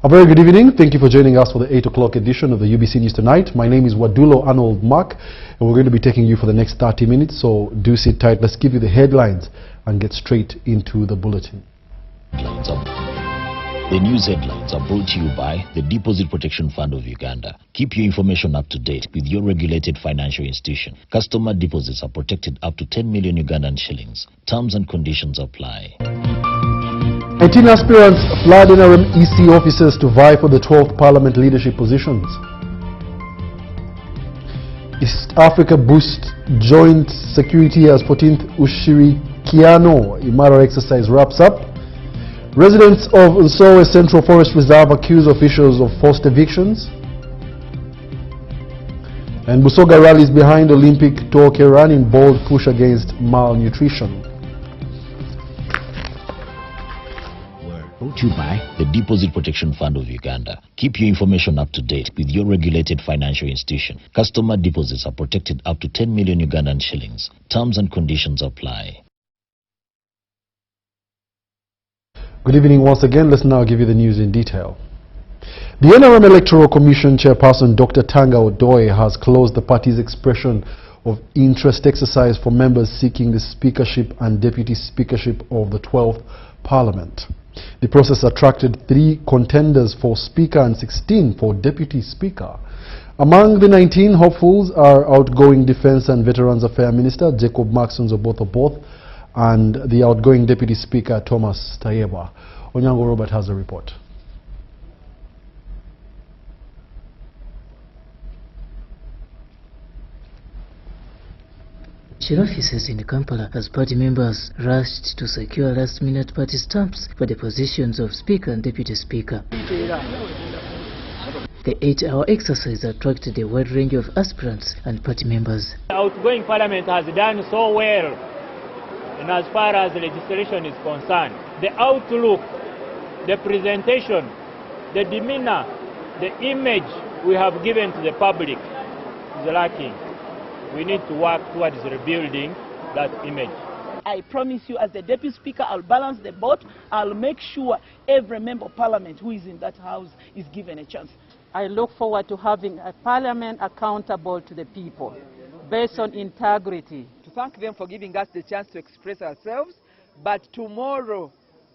A very good evening. Thank you for joining us for the 8 o'clock edition of the UBC News Tonight. My name is Wadulo Arnold Mark, and we're going to be taking you for the next 30 minutes, so do sit tight. Let's give you the headlines and get straight into the bulletin. The news headlines are brought to you by the Deposit Protection Fund of Uganda. Keep your information up to date with your regulated financial institution. Customer deposits are protected up to 10 million Ugandan shillings. Terms and conditions apply. 19 aspirants flood NRM EC offices to vie for the 12th Parliament leadership positions. East Africa boosts joint security as 14th Ushirikiano Imara exercise wraps up. Residents of Nsowe Central Forest Reserve accuse officials of forced evictions. And Busoga rallies behind Olympic Toke run in bold push against malnutrition. Brought to you by the Deposit Protection Fund of Uganda. Keep your information up to date with your regulated financial institution. Customer deposits are protected up to 10 million Ugandan shillings. Terms and conditions apply. Good evening once again. Let's now give you the news in detail. The NRM Electoral Commission Chairperson Dr. Tanga Odoye has closed the party's expression of interest exercise for members seeking the speakership and deputy speakership of the 12th Parliament. The process attracted 3 contenders for Speaker and 16 for Deputy Speaker. Among the 19 hopefuls are outgoing Defence and Veterans Affairs Minister Jacob Maxons Oboth and the outgoing Deputy Speaker Thomas Tayeba. Onyango Robert has a report. Offices in Kampala as party members rushed to secure last-minute party stamps for the positions of Speaker and Deputy Speaker. The 8-hour exercise attracted a wide range of aspirants and party members. The outgoing Parliament has done so well, and as far as legislation is concerned, the outlook, the presentation, the demeanor, the image we have given to the public is lacking. We need to work towards rebuilding that image. I promise you, as the Deputy Speaker, I'll balance the vote. I'll make sure every member of Parliament who is in that house is given a chance. I look forward to having a Parliament accountable to the people, based on integrity. To thank them for giving us the chance to express ourselves, but tomorrow,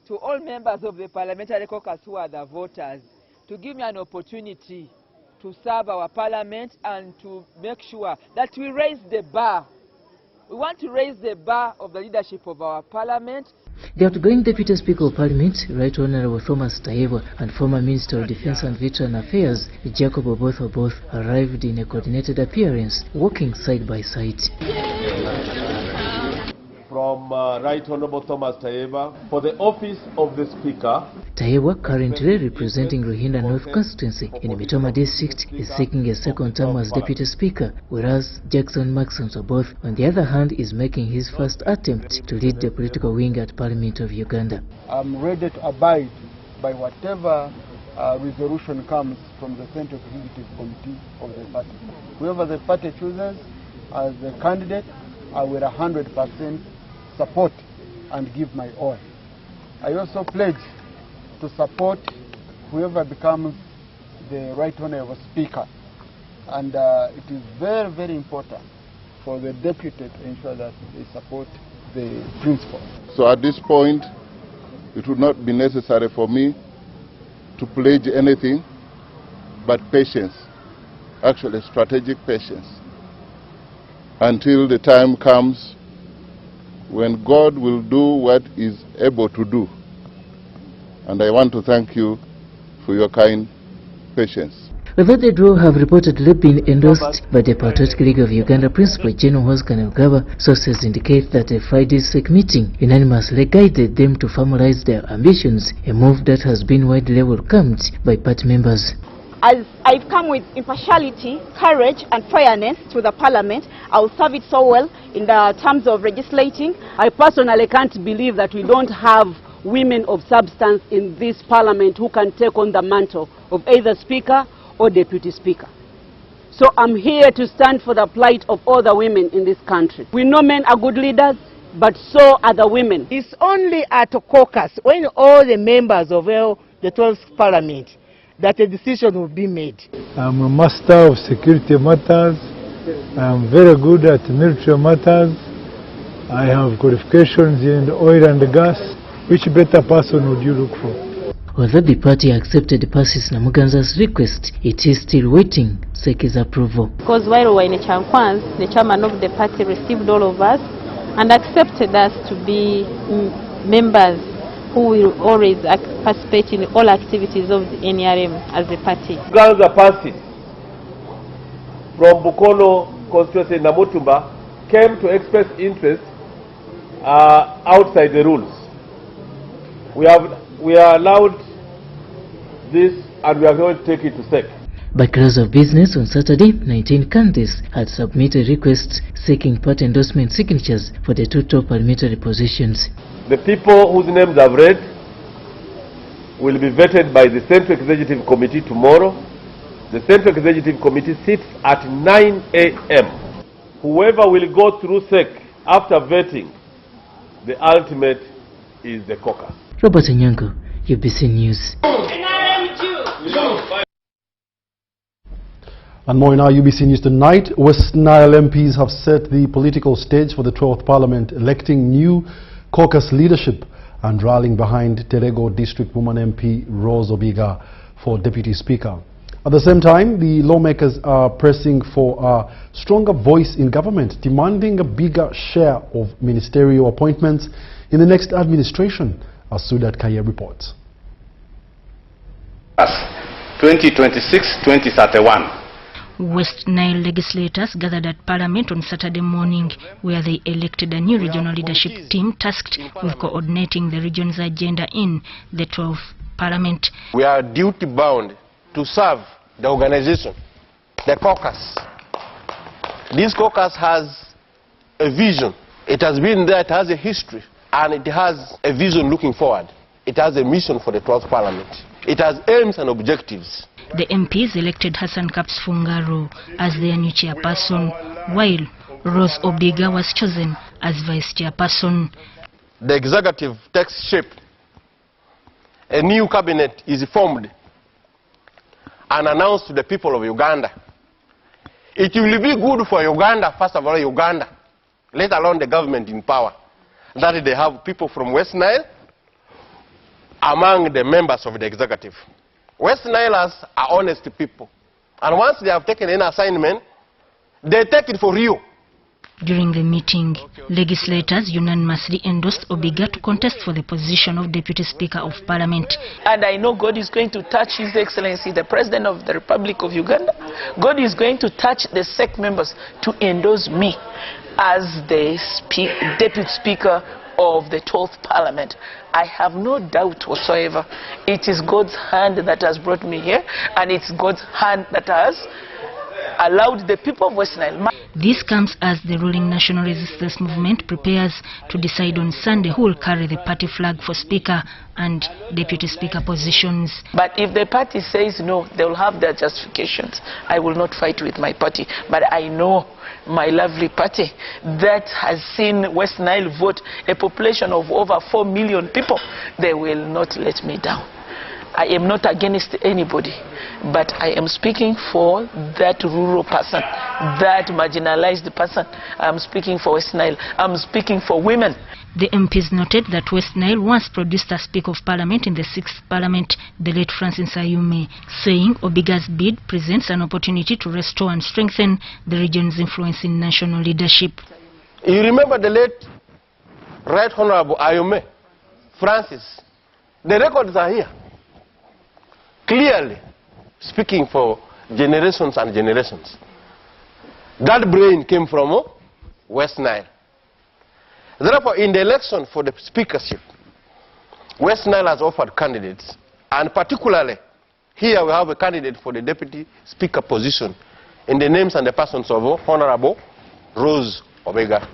to all members of the Parliamentary caucus who are the voters, to give me an opportunity to serve our Parliament and to make sure that we raise the bar. We want to raise the bar of the leadership of our Parliament. The outgoing Deputy Speaker of Parliament, Right Honourable Thomas Tayeba, and former Minister of Defence and Veteran Affairs, Jacob Oboth, arrived in a coordinated appearance, walking side by side. From Right Honourable Thomas Tayeba for the office of the Speaker. Tayeba, currently representing Ruhinda North constituency in Mitoma district, is seeking a second term as Deputy Speaker, whereas Jackson Maxons Oboth, on the other hand, is making his first attempt to lead the political wing at Parliament of Uganda. I'm ready to abide by whatever resolution comes from the Central Executive Committee of the party. Whoever the party chooses as the candidate, I will 100% support and give my all. I also pledge to support whoever becomes the Right Honourable Speaker, and it is very, very important for the deputy to ensure that they support the principle. So at this point, it would not be necessary for me to pledge anything but patience, actually strategic patience, until the time comes when God will do what is able to do. And I want to thank you for your kind patience. Although the draw have reportedly been endorsed by the Patriotic League of Uganda Principal General Oscar Nugaba, sources indicate that a Friday's SEC meeting unanimously guided them to formalize their ambitions, a move that has been widely welcomed by party members. As I've come with impartiality, courage and fairness to the Parliament, I will serve it so well in the terms of legislating. I personally can't believe that we don't have women of substance in this Parliament who can take on the mantle of either Speaker or Deputy Speaker. So I'm here to stand for the plight of all the women in this country. We know men are good leaders, but so are the women. It's only at a caucus when all the members of the 12th Parliament that a decision will be made. I'm a master of security matters. I'm very good at military matters. I have qualifications in oil and gas. Which better person would you look for? Although the party accepted Persis Namuganza's request, it is still waiting Seki's approval. Because while we were in Chankwans, the chairman of the party received all of us and accepted us to be members who will always participate in all activities of the NRM as a party. Ganza Persis from Bukono constituency Namutumba came to express interest outside the rules. We are allowed this and we are going to take it to SEC. By close of business on Saturday, 19 candidates had submitted requests seeking party endorsement signatures for the 2 top parliamentary positions. The people whose names I've read will be vetted by the Central Executive Committee tomorrow. The Central Executive Committee sits at 9 a.m. Whoever will go through SEC after vetting, the ultimate is the caucus. Robert Nyango, UBC News. And more in our UBC News tonight. West Nile MPs have set the political stage for the 12th Parliament, electing new caucus leadership and rallying behind Terego District Woman MP Rose Obiga for Deputy Speaker. At the same time, the lawmakers are pressing for a stronger voice in government, demanding a bigger share of ministerial appointments in the next administration, as Sudat Kaya reports. 2026-2031. West Nile legislators gathered at Parliament on Saturday morning, where they elected a new regional leadership team tasked with coordinating the region's agenda in the 12th Parliament. We are duty-bound to serve the organization, the caucus. This caucus has a vision. It has been there, it has a history, and it has a vision looking forward. It has a mission for the 12th Parliament. It has aims and objectives. The MPs elected Hassan Kaps Fungaro as their new chairperson, while Rose Obiga was chosen as vice chairperson. The executive takes shape. A new cabinet is formed and announced to the people of Uganda. It will be good for Uganda, first of all Uganda, let alone the government in power, that they have people from West Nile among the members of the executive. West Nilers are honest people, and once they have taken an assignment, they take it for real. During the meeting, legislators unanimously endorsed Obiga to contest for the position of Deputy Speaker of Parliament. And I know God is going to touch His Excellency, the President of the Republic of Uganda. God is going to touch the SEC members to endorse me as the Deputy Speaker of the 12th Parliament. I have no doubt whatsoever. It is God's hand that has brought me here, and it's God's hand that has allowed the people of West Nile. This comes as the ruling National Resistance Movement prepares to decide on Sunday who will carry the party flag for Speaker and Deputy Speaker positions. But if the party says no, they will have their justifications. I will not fight with my party, but I know my lovely party that has seen West Nile vote a population of over 4 million people. They will not let me down. I am not against anybody, but I am speaking for that rural person, that marginalized person. I'm speaking for West Nile. I'm speaking for women. The MPs noted that West Nile once produced a Speaker of Parliament in the 6th Parliament, the late Francis Ayume, saying Obiga's bid presents an opportunity to restore and strengthen the region's influence in national leadership. You remember the late Right Honorable Ayume, Francis. The records are here, clearly speaking for generations and generations. That brain came from West Nile. Therefore, in the election for the speakership, West Nile has offered candidates, and particularly here we have a candidate for the deputy speaker position in the names and the persons of Honorable Rose Obiga.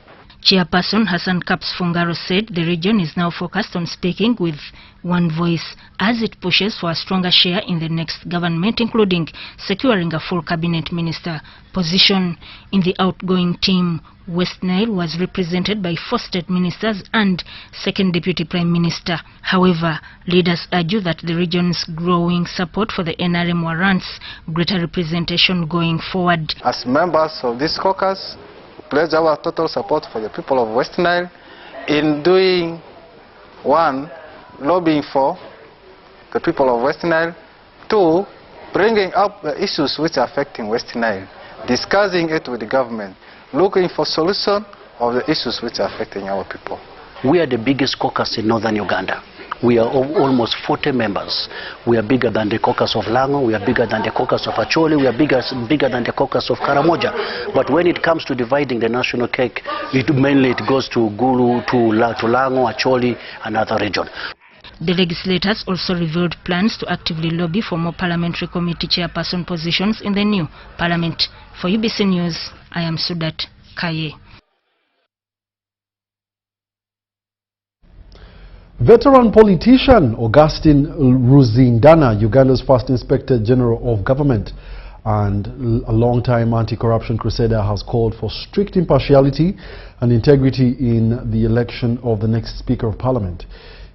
Chairperson Hassan Kaps Fungaro said the region is now focused on speaking with one voice as it pushes for a stronger share in the next government, including securing a full cabinet minister position. In the outgoing team, West Nile was represented by 4 state ministers and 2nd Deputy Prime Minister. However, leaders argue that the region's growing support for the NRM warrants greater representation going forward. As members of this caucus, we pledge our total support for the people of West Nile in doing, 1, lobbying for the people of West Nile, 2, bringing up the issues which are affecting West Nile, discussing it with the government, looking for solution of the issues which are affecting our people. We are the biggest caucus in northern Uganda. We are almost 40 members. We are bigger than the caucus of Lango, we are bigger than the caucus of Acholi, we are bigger than the caucus of Karamoja. But when it comes to dividing the national cake, it goes to Gulu, to Lango, Acholi, and other region. The legislators also revealed plans to actively lobby for more parliamentary committee chairperson positions in the new parliament. For UBC News, I am Sudat Kaye. Veteran politician Augustine Ruzindana, Uganda's first Inspector General of Government and a long-time anti-corruption crusader, has called for strict impartiality and integrity in the election of the next Speaker of Parliament.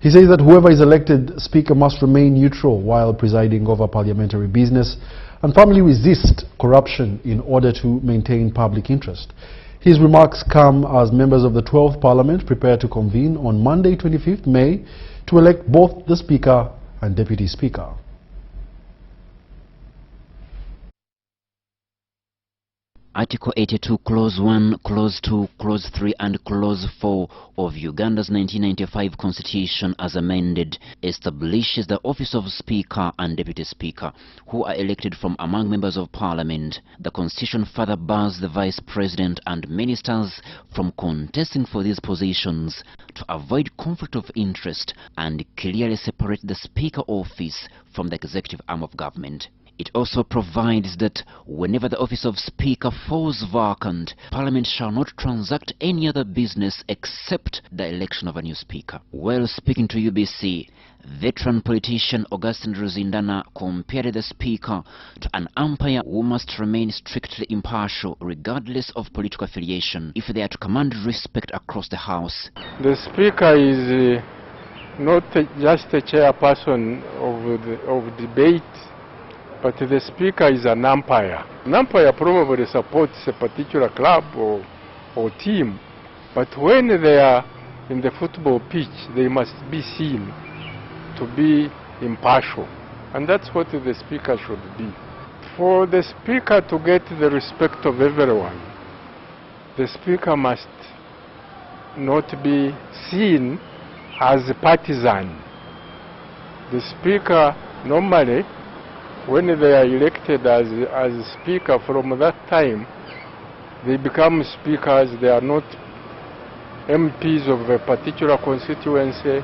He says that whoever is elected Speaker must remain neutral while presiding over parliamentary business and firmly resist corruption in order to maintain public interest. His remarks come as members of the 12th Parliament prepare to convene on Monday, 25th May, to elect both the Speaker and Deputy Speaker. Article 82, Clause 1, Clause 2, Clause 3 and Clause 4 of Uganda's 1995 Constitution as amended establishes the office of Speaker and Deputy Speaker, who are elected from among members of Parliament. The Constitution further bars the Vice President and Ministers from contesting for these positions to avoid conflict of interest and clearly separate the Speaker office from the executive arm of government. It also provides that whenever the office of Speaker falls vacant, Parliament shall not transact any other business except the election of a new Speaker. While speaking to UBC, veteran politician Augustine Ruzindana compared the Speaker to an umpire who must remain strictly impartial regardless of political affiliation if they are to command respect across the House. The Speaker is not just a chairperson of debate, but the Speaker is an umpire. An umpire probably supports a particular club or team, but when they are in the football pitch, they must be seen to be impartial. And that's what the Speaker should be. For the Speaker to get the respect of everyone, the Speaker must not be seen as a partisan. The Speaker normally, when they are elected as Speaker, from that time they become Speakers. They are not MPs of a particular constituency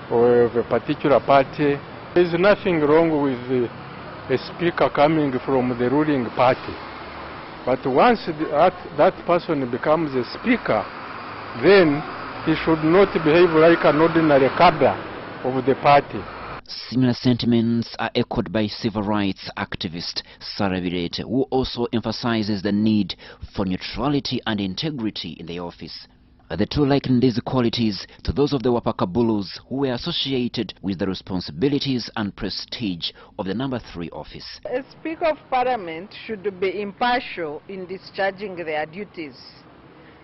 or of a particular party. There is nothing wrong with a Speaker coming from the ruling party. But once that person becomes a Speaker, then he should not behave like an ordinary cadre of the party. Similar sentiments are echoed by civil rights activist Sarah Birete, who also emphasizes the need for neutrality and integrity in the office. The two liken these qualities to those of the Wapakabulus, who were associated with the responsibilities and prestige of the number 3 office. A Speaker of Parliament should be impartial in discharging their duties.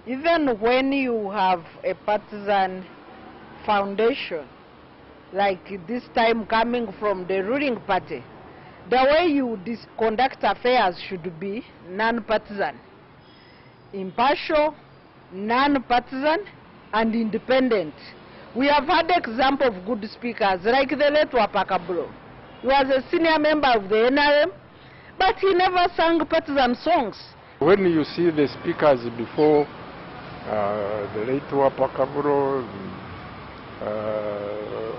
Even when you have a partisan foundation, like this time coming from the ruling party, the way you conduct affairs should be non-partisan, impartial, non-partisan, and independent. We have had example of good speakers, like the late Wapakabulo. He was a senior member of the NRM, but he never sang partisan songs. When you see the speakers before, the late Wapakabulo,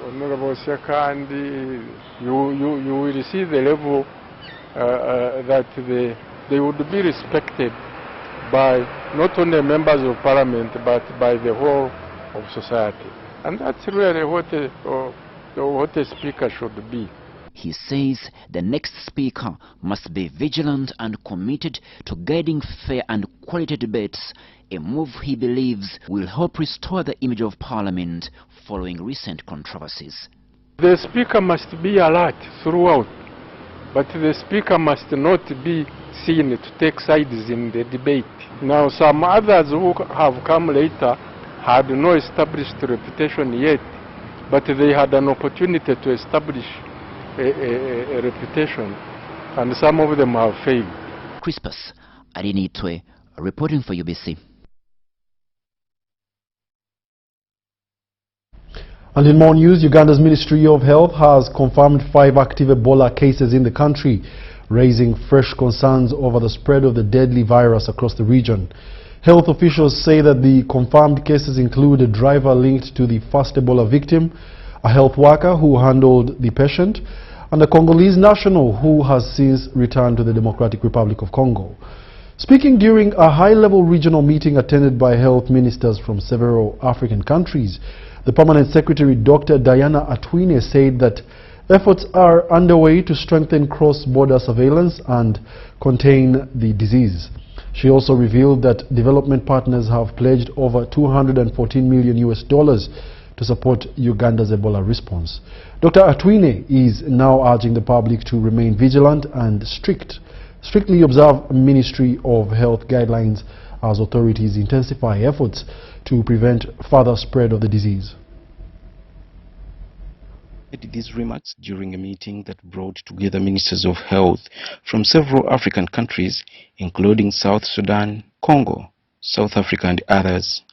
Honorable Sekandi, you will see the level that they would be respected by not only members of parliament but by the whole of society. And that's really what a speaker should be. He says the next speaker must be vigilant and committed to guiding fair and quality debates, a move he believes will help restore the image of Parliament following recent controversies. The speaker must be alert throughout, but the speaker must not be seen to take sides in the debate. Now, some others who have come later had no established reputation yet, but they had an opportunity to establish a reputation, and some of them have failed. Crispus Arinitwe, reporting for UBC. And in more news, Uganda's Ministry of Health has confirmed 5 active Ebola cases in the country, raising fresh concerns over the spread of the deadly virus across the region. Health officials say that the confirmed cases include a driver linked to the first Ebola victim, a health worker who handled the patient, and a Congolese national who has since returned to the Democratic Republic of Congo. Speaking during a high-level regional meeting attended by health ministers from several African countries, the Permanent Secretary Dr. Diana Atwine said that efforts are underway to strengthen cross-border surveillance and contain the disease. She also revealed that development partners have pledged over $214 million to support Uganda's Ebola response. Dr. Atwine is now urging the public to remain vigilant and strictly observe Ministry of Health guidelines as authorities intensify efforts to prevent further spread of the disease. These remarks during a meeting that brought together ministers of health from several African countries, including South Sudan, Congo, South Africa and others.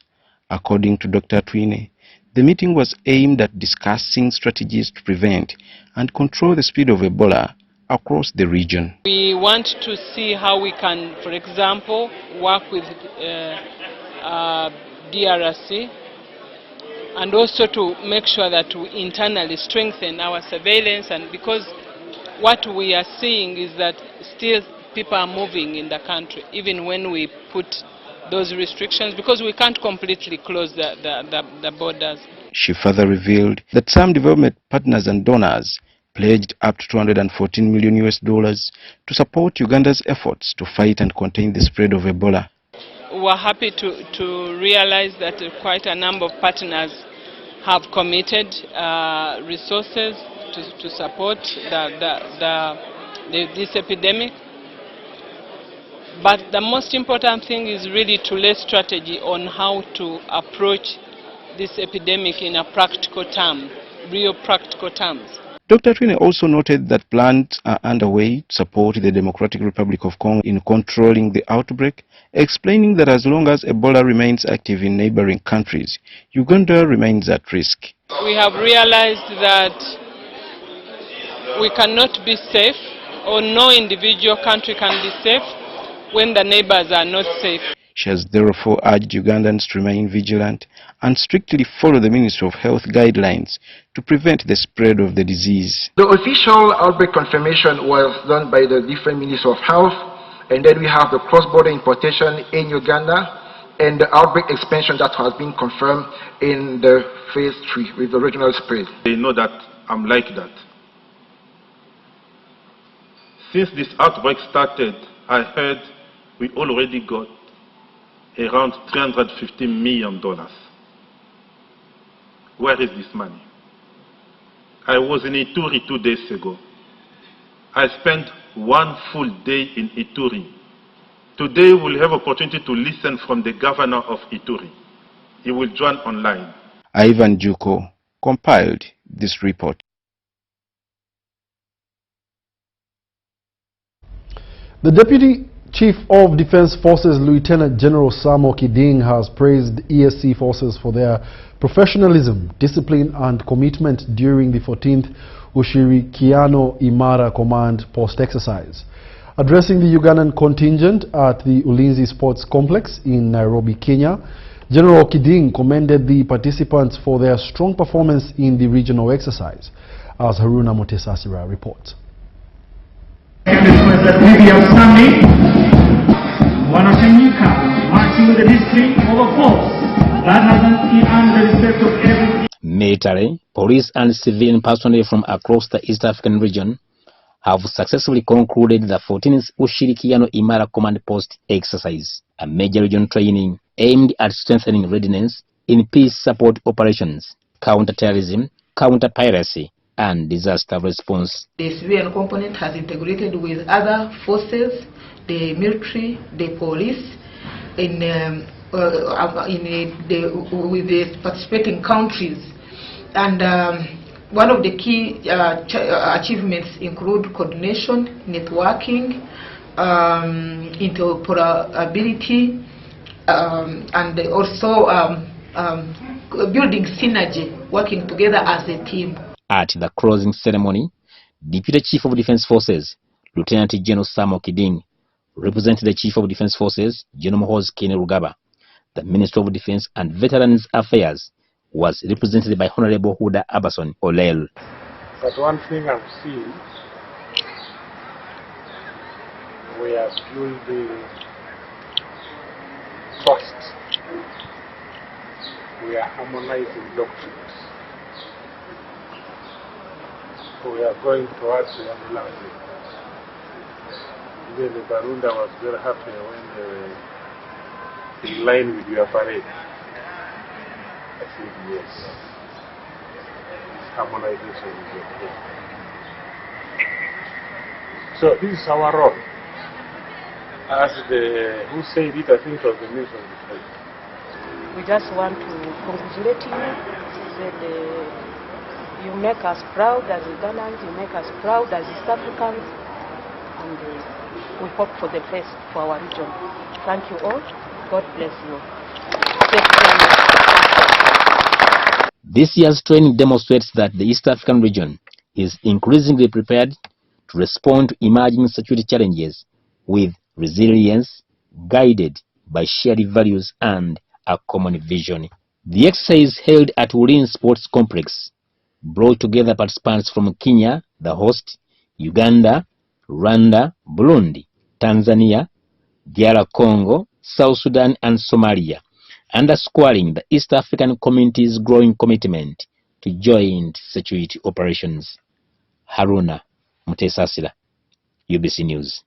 According to Dr. Atwine, the meeting was aimed at discussing strategies to prevent and control the spread of Ebola across the region. We want to see how we can, for example, work with DRC, and also to make sure that we internally strengthen our surveillance, and because what we are seeing is that still people are moving in the country, even when we put those restrictions, because we can't completely close the borders. She further revealed that some development partners and donors pledged up to $214 million to support Uganda's efforts to fight and contain the spread of Ebola. We're happy to realize that quite a number of partners have committed resources to support this epidemic. But the most important thing is really to lay strategy on how to approach this epidemic in a practical term, real practical terms. Dr. Atwine also noted that plans are underway to support the Democratic Republic of Congo in controlling the outbreak, explaining that as long as Ebola remains active in neighboring countries, Uganda remains at risk. We have realized that we cannot be safe, or no individual country can be safe when the neighbors are not safe. She has therefore urged Ugandans to remain vigilant and strictly follow the Ministry of Health guidelines to prevent the spread of the disease. The official outbreak confirmation was done by the different Ministries of Health, and then we have the cross-border importation in Uganda and the outbreak expansion that has been confirmed in the phase 3 with the regional spread. They know that I'm like that. Since this outbreak started, I heard we already got around $350 million. Where is this money? I was in Ituri 2 days ago. I spent 1 full day in Ituri. Today we'll have opportunity to listen from the governor of Ituri. He will join online. Ivan Juko compiled this report. The Deputy Chief of Defense Forces Lieutenant General Samo Kiding has praised ESC forces for their professionalism, discipline and commitment during the 14th Ushirikiano Imara Command Post exercise. Addressing the Ugandan contingent at the Ulinzi Sports Complex in Nairobi, Kenya, General Kiding commended the participants for their strong performance in the regional exercise, as Haruna Motesasira reports. Wanatanyika marching with the discipline of a force that has earned the respect of every. Military, police and civilian personnel from across the East African region have successfully concluded the 14th Ushirikiano Imara Command Post exercise, a major region training aimed at strengthening readiness in peace support operations, counter-terrorism, counter-piracy, and disaster response. The civilian component has integrated with other forces, the military, the police, with the participating countries. And one of the key achievements include coordination, networking, interoperability, and also building synergy, working together as a team. At the closing ceremony, Deputy Chief of Defense Forces, Lieutenant General Samo Kiding, represented the Chief of Defense Forces, General Mohoz Kainerugaba. The Minister of Defense and Veterans Affairs was represented by Honorable Huda Abason Olel. But one thing I've seen, we are building trust. We are harmonizing doctrines. We are going towards one language. Even the Barunda was very happy when they were in line with your parade. I said yes. Harmonization is okay. So this is our role. As who said it, I think it was the Minister of Defense. We just want to congratulate you. Said, you make us proud as Ugandans, you make us proud as East Africans, and we hope for the best for our region. Thank you all. God bless you. This year's training demonstrates that the East African region is increasingly prepared to respond to emerging security challenges with resilience, guided by shared values and a common vision. The exercise held at Urin Sports Complex brought together participants from Kenya, the host, Uganda, Rwanda, Burundi, Tanzania, DR Congo, South Sudan and Somalia, underscoring the East African community's growing commitment to joint security operations. Haruna Mutesasira, UBC News.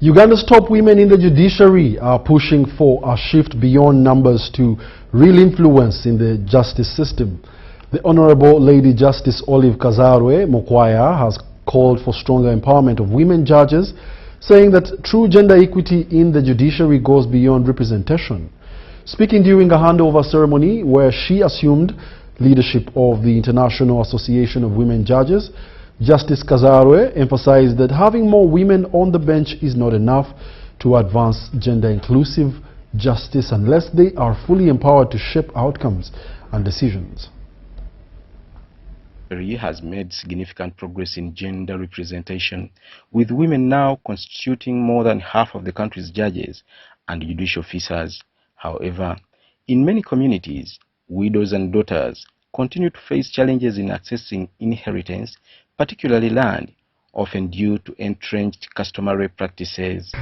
Uganda's top women in the judiciary are pushing for a shift beyond numbers to real influence in the justice system. The Honorable Lady Justice Olive Kazarwe Mokwaya has called for stronger empowerment of women judges, saying that true gender equity in the judiciary goes beyond representation. Speaking during a handover ceremony where she assumed leadership of the International Association of Women Judges, Justice Kazarwe emphasized that having more women on the bench is not enough to advance gender-inclusive justice unless they are fully empowered to shape outcomes and decisions. Has made significant progress in gender representation, with women now constituting more than half of the country's judges and judicial officers. However, in many communities, widows and daughters continue to face challenges in accessing inheritance, particularly land, often due to entrenched customary practices.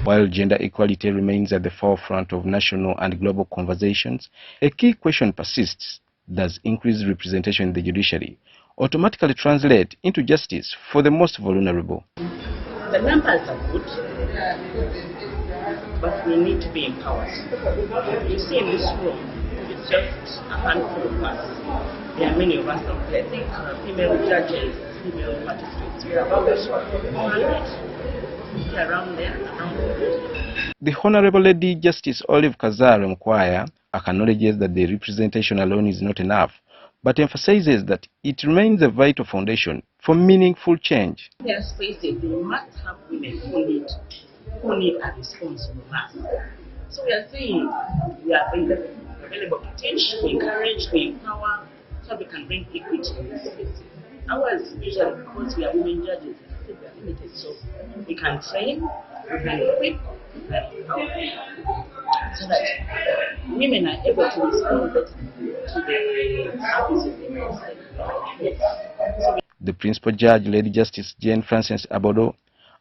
While gender equality remains at the forefront of national and global conversations, a key question persists: does increased representation in the judiciary automatically translate into justice for the most vulnerable? The numbers are good, but we need to be empowered. You see, in this room, it's just a handful of us. There are many of us out there. I think female judges, female participants, we are about 100. Around there, around there. The Honorable Lady Justice Olive Kazarwe Mokwaya acknowledges that the representation alone is not enough, but emphasizes that it remains a vital foundation for meaningful change. There are spaces we must have women who need a response from us. So we are saying we are available to teach, to encourage, to empower, so we can bring equity in this space. Ours, usually, because we are women judges, we are limited, so we can train, we can equip, we can empower, so that women are able to respond better to the service of women's yes. The principal judge, Lady Justice Jane Frances Abodo,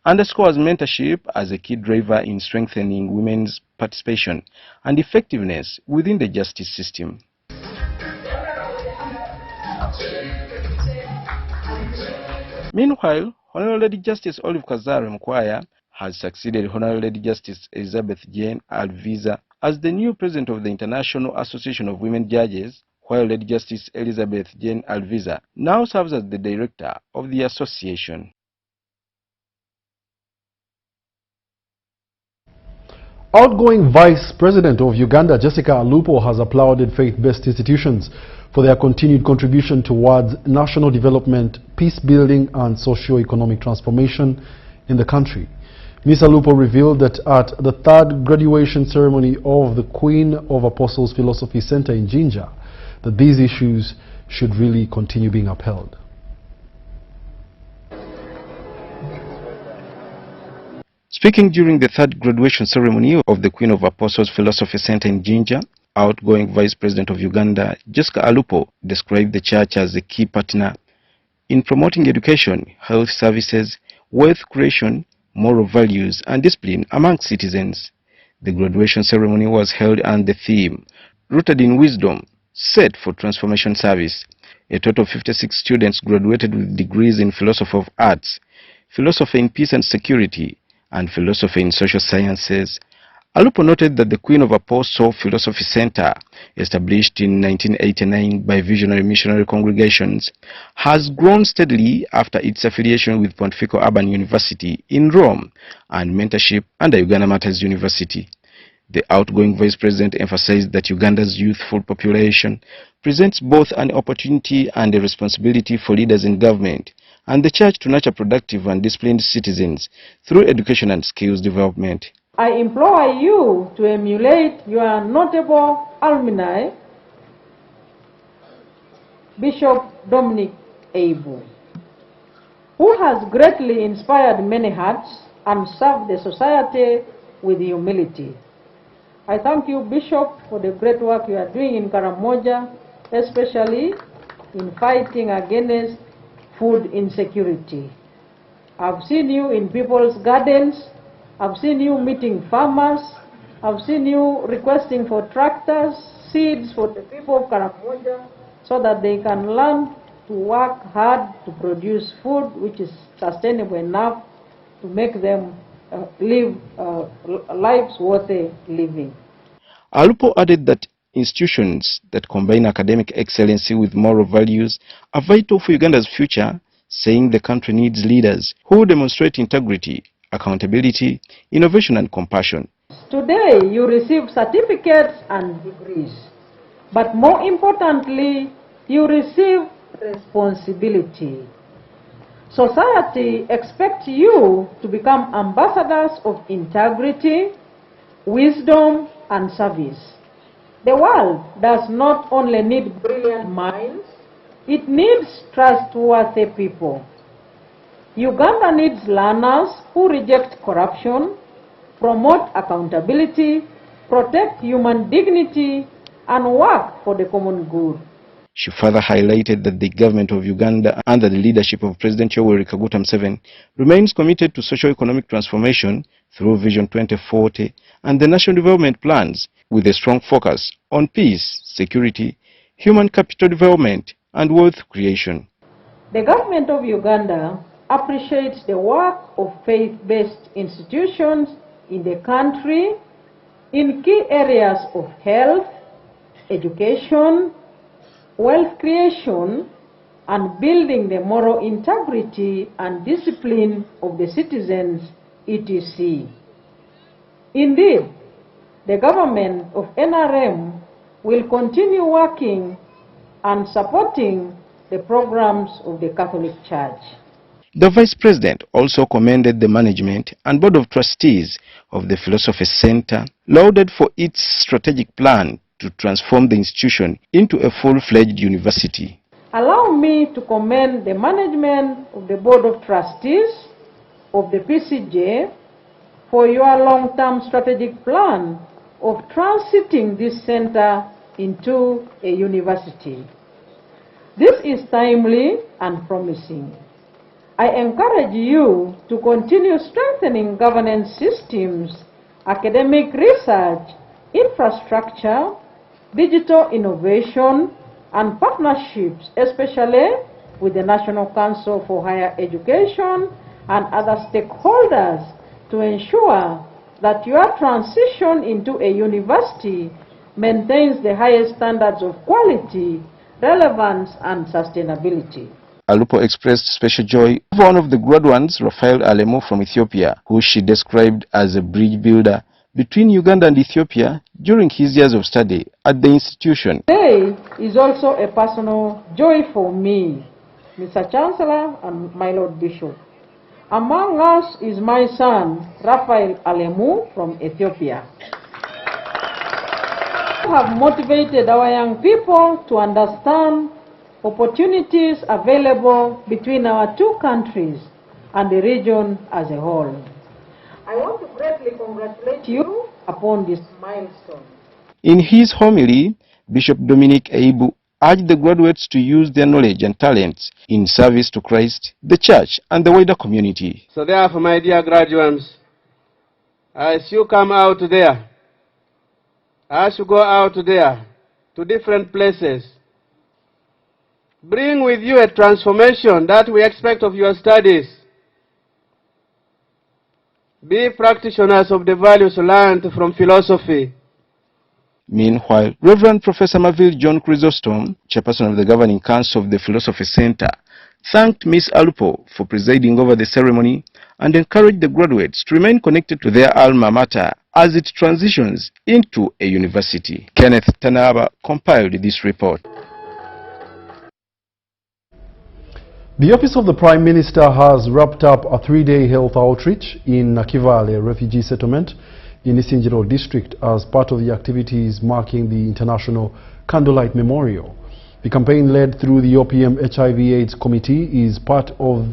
underscores mentorship as a key driver in strengthening women's participation and effectiveness within the justice system. Meanwhile, Honorable Lady Justice Olive Kazara Mkwaya has succeeded Honorable Lady Justice Elizabeth Jane Alviza as the new president of the International Association of Women Judges, while Lady Justice Elizabeth Jane Alviza now serves as the director of the association. Outgoing Vice President of Uganda, Jessica Alupo, has applauded faith-based institutions for their continued contribution towards national development, peace building and socio-economic transformation in the country. Ms. Alupo revealed that at the third graduation ceremony of the Queen of Apostles Philosophy Center in Jinja, that these issues should really continue being upheld. Speaking during the third graduation ceremony of the Queen of Apostles Philosophy Center in Jinja, outgoing Vice President of Uganda, Jessica Alupo, described the church as a key partner in promoting education, health services, wealth creation, moral values and discipline among citizens. The graduation ceremony was held under the theme, Rooted in Wisdom, Set for Transformation Service. A total of 56 students graduated with degrees in Philosophy of Arts, Philosophy in Peace and Security, and Philosophy in Social Sciences. Alupo noted that the Queen of Apostles Philosophy Center, established in 1989 by visionary missionary congregations, has grown steadily after its affiliation with Pontifical Urban University in Rome and mentorship under Uganda Matters University. The outgoing Vice President emphasized that Uganda's youthful population presents both an opportunity and a responsibility for leaders in government and the church to nurture productive and disciplined citizens through education and skills development. I implore you to emulate your notable alumni, Bishop Dominic Abu, who has greatly inspired many hearts and served the society with humility. I thank you, Bishop, for the great work you are doing in Karamoja, especially in fighting against food insecurity. I've seen you in people's gardens. I've seen you meeting farmers. I've seen you requesting for tractors, seeds for the people of Karamoja so that they can learn to work hard to produce food which is sustainable enough to make them live lives worthy living. Alupo added that institutions that combine academic excellency with moral values are vital for Uganda's future, saying the country needs leaders who demonstrate integrity, accountability, innovation and compassion. Today you receive certificates and degrees, but more importantly, you receive responsibility. Society expects you to become ambassadors of integrity, wisdom and service. The world does not only need brilliant minds, it needs trustworthy people. Uganda needs learners who reject corruption, promote accountability, protect human dignity, and work for the common good. She further highlighted that the government of Uganda, under the leadership of President Yoweri Kaguta Museveni, remains committed to socio-economic transformation through Vision 2040 and the national development plans, with a strong focus on peace, security, human capital development, and wealth creation. The government of Uganda appreciates the work of faith-based institutions in the country in key areas of health, education, wealth creation, and building the moral integrity and discipline of the citizens, etc. Indeed, the government of NRM will continue working and supporting the programs of the Catholic Church. The Vice President also commended the management and Board of Trustees of the Philosophy Center, lauded for its strategic plan to transform the institution into a full-fledged university. Allow me to commend the management of the Board of Trustees of the PCJ for your long-term strategic plan of transiting this center into a university. This is timely and promising. I encourage you to continue strengthening governance systems, academic research, infrastructure, digital innovation, and partnerships, especially with the National Council for Higher Education and other stakeholders, to ensure that your transition into a university maintains the highest standards of quality, relevance, and sustainability. Alupo expressed special joy over one of the graduates, Raphael Alemo from Ethiopia, who she described as a bridge builder between Uganda and Ethiopia during his years of study at the institution. Today is also a personal joy for me, Mr. Chancellor and my Lord Bishop. Among us is my son, Raphael Alemu from Ethiopia. We have motivated our young people to understand opportunities available between our two countries and the region as a whole. I want to greatly congratulate you upon this milestone. In his homily, Bishop Dominic Eibu urged the graduates to use their knowledge and talents in service to Christ, the church, and the wider community. So therefore, my dear graduates, as you come out there, as you go out there to different places, bring with you a transformation that we expect of your studies. Be practitioners of the values learned from philosophy. Meanwhile, Reverend Professor Maville John Chrysostom, chairperson of the Governing Council of the Philosophy Center, thanked Ms. Alupo for presiding over the ceremony and encouraged the graduates to remain connected to their alma mater as it transitions into a university. Kenneth Tanaba compiled this report. The Office of the Prime Minister has wrapped up a 3-day health outreach in Nakivale refugee settlement in Isinjiro district as part of the activities marking the International Candlelight Memorial. The campaign led through the OPM HIV/AIDS Committee is part of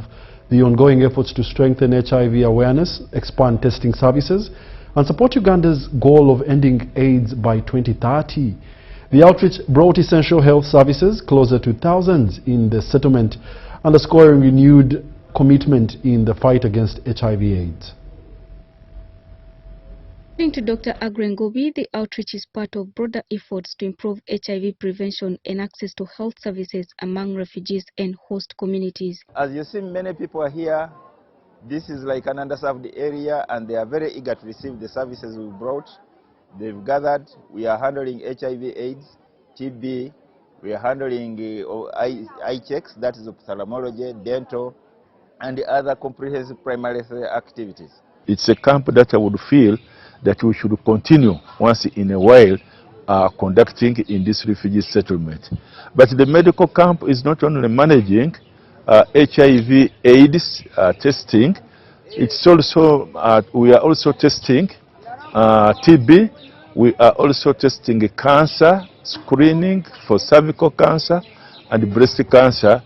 the ongoing efforts to strengthen HIV awareness, expand testing services, and support Uganda's goal of ending AIDS by 2030. The outreach brought essential health services closer to thousands in the settlement, underscoring renewed commitment in the fight against HIV/AIDS. According to Dr. Agrengobi, the outreach is part of broader efforts to improve HIV prevention and access to health services among refugees and host communities. As you see, many people are here. This is like an underserved area, and they are very eager to receive the services we brought. They've gathered. We are handling HIV/AIDS, TB. We are handling eye checks, that is ophthalmology, dental, and the other comprehensive primary health activities. It's a camp that I would feel that we should continue once in a while conducting in this refugee settlement. But the medical camp is not only managing HIV/AIDS testing, it's also we are also testing TB. We are also testing cancer screening for cervical cancer and breast cancer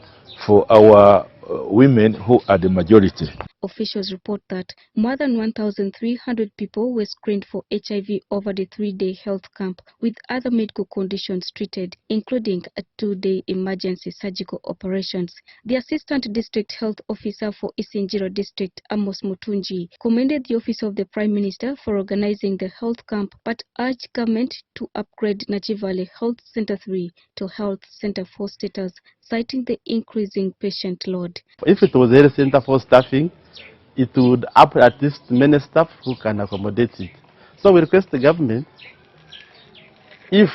for our women who are the majority. Officials report that more than 1,300 people were screened for HIV over the 3-day health camp, with other medical conditions treated, including a 2-day emergency surgical operations. The Assistant District Health Officer for Isinjiro District, Amos Mutunji, commended the Office of the Prime Minister for organizing the health camp, but urged government to upgrade Nakivale Health Center 3 to Health Center 4 status, citing the increasing patient load. If it was a center for staffing, it would up at least many staff who can accommodate it. So we request the government, if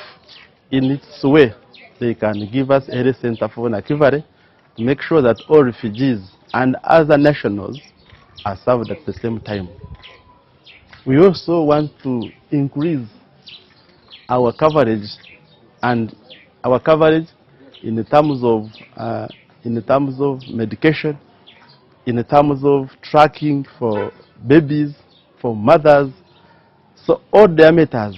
in its way they can give us a center for Nakivale, to make sure that all refugees and other nationals are served at the same time. We also want to increase our coverage, and our coverage in terms of medication, in terms of tracking for babies, for mothers. So all diameters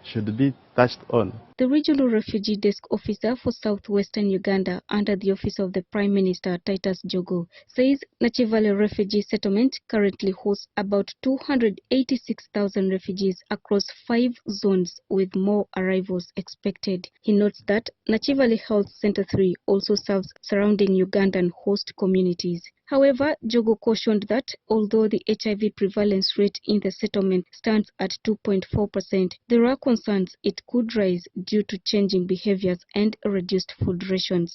should be touched on. The regional refugee desk officer for southwestern Uganda under the office of the Prime Minister Titus Jogo says Nachivale refugee settlement currently hosts about 286,000 refugees across 5 zones with more arrivals expected. He notes that Nachivale Health Center 3 also serves surrounding Ugandan host communities. However, Jogo cautioned that although the HIV prevalence rate in the settlement stands at 2.4%, there are concerns it could rise due to changing behaviors and reduced food rations.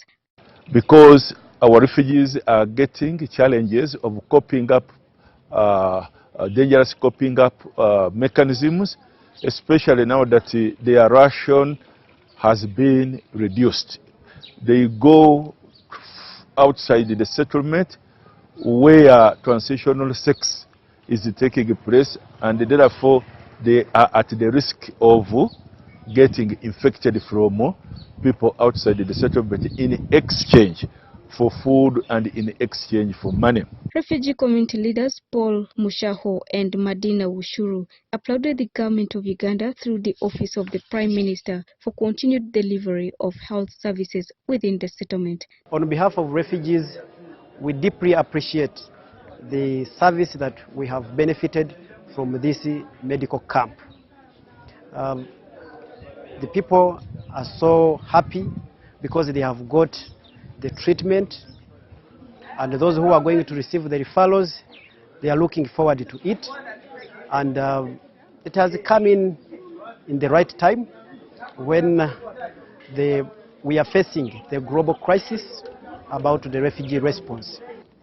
Because our refugees are getting challenges of coping up, dangerous coping up mechanisms, especially now that their ration has been reduced. They go outside the settlement where transitional sex is taking place, and therefore they are at the risk of getting infected from people outside the settlement in exchange for food and in exchange for money. Refugee community leaders Paul Mushaho and Madina Wushuru applauded the government of Uganda through the office of the Prime Minister for continued delivery of health services within the settlement. On behalf of refugees, we deeply appreciate the service that we have benefited from this medical camp. The people are so happy because they have got the treatment, and those who are going to receive the referrals, they are looking forward to it. And it has come in the right time when we are facing the global crisis about the refugee response.